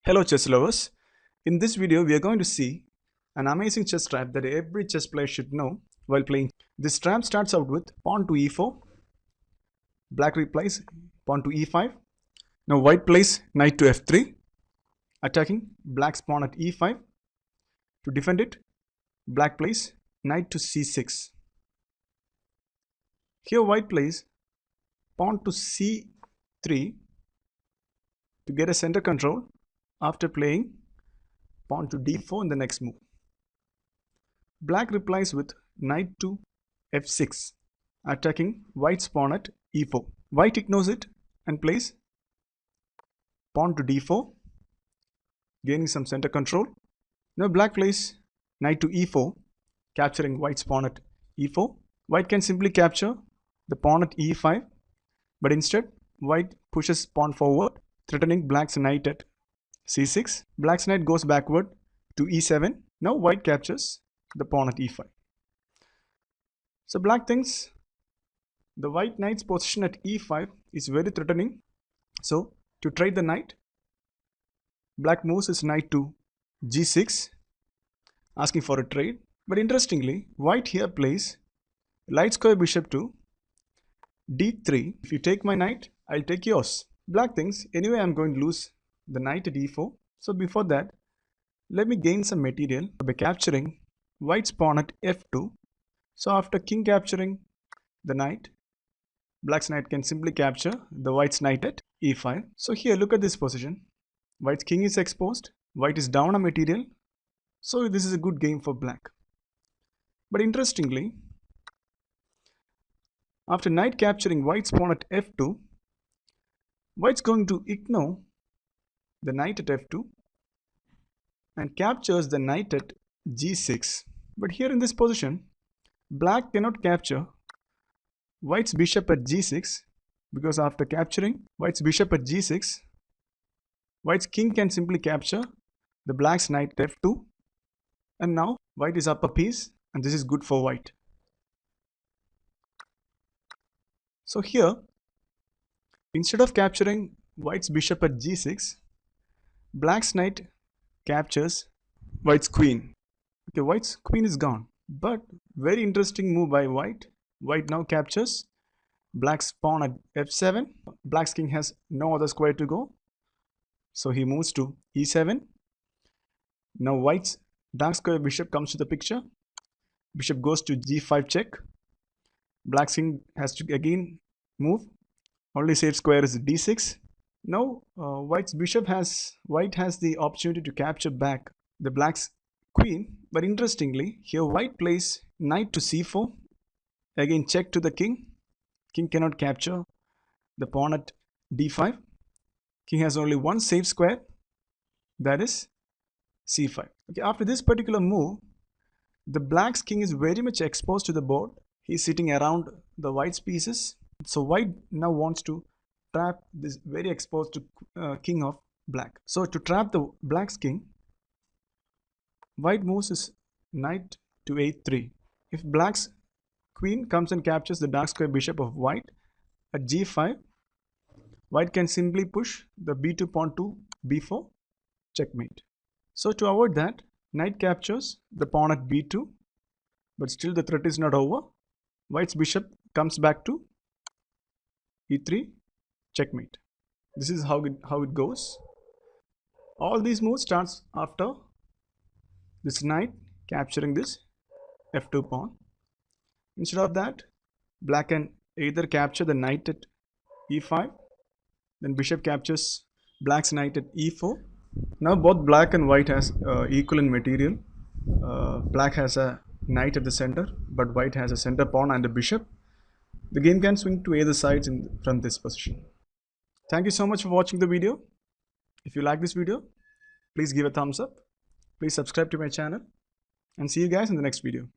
Hello chess lovers. In this video we are going to see an amazing chess trap that every chess player should know while playing. This trap starts out with pawn to e4, black replies pawn to e5. Now white plays knight to f3, attacking black's pawn at e5. To defend it, black plays knight to c6. Here white plays pawn to c3 to get a center control after playing pawn to d4 in the next move. Black replies with knight to f6, attacking white's pawn at e4. White ignores it and plays pawn to d4, gaining some center control. Now black plays knight to e4, capturing white's pawn at e4. White can simply capture the pawn at e5, but instead white pushes pawn forward, threatening black's knight at c6. Black's knight goes backward to e7. Now white captures the pawn at e5. So black thinks the white knight's position at e5 is very threatening. So to trade the knight, black moves his knight to g6, asking for a trade. But interestingly, white here plays light square bishop to d3. If you take my knight, I'll take yours. Black thinks, anyway I'm going to lose the knight at e4. So before that, let me gain some material by capturing white's pawn at f2. So after king capturing the knight, black's knight can simply capture the white's knight at e5. So here look at this position. White's king is exposed, white is down a material. So this is a good game for black. But interestingly, after knight capturing white's pawn at f2, white's going to ignore the knight at f2 and captures the knight at g6. But here in this position, black cannot capture white's bishop at g6, because after capturing white's bishop at g6, white's king can simply capture the black's knight at f2, and now white is up a piece, and this is good for white. So here, instead of capturing white's bishop at g6, black's knight captures white's queen. Okay, white's queen is gone. But very interesting move by white. White now captures black's pawn at f7. Black's king has no other square to go, so he moves to e7. Now white's dark square bishop comes to the picture. Bishop goes to g5 check. Black's king has to again move. Only safe square is d6. Now white has the opportunity to capture back the black's queen. But interestingly, here white plays knight to c4. Again check to the king. King cannot capture the pawn at d5. King has only one safe square, that is c5. Okay, after this particular move, the black's king is very much exposed to the board. He's sitting around the white's pieces. So white now wants to trap this very exposed king of black. So to trap the black's king, white moves his knight to a3. If black's queen comes and captures the dark square bishop of white at g5, white can simply push the b2 pawn to b4, checkmate. So to avoid that, knight captures the pawn at b2, but still the threat is not over. White's bishop comes back to e3, checkmate. This is how it goes. All these moves starts after this knight capturing this f2 pawn. Instead of that, black can either capture the knight at e5, then bishop captures black's knight at e4. Now both black and white has equal in material. Black has a knight at the center, but white has a center pawn and a bishop. The game can swing to either sides from this position. Thank you so much for watching the video. If you like this video, please give a thumbs up. Please subscribe to my channel, and see you guys in the next video.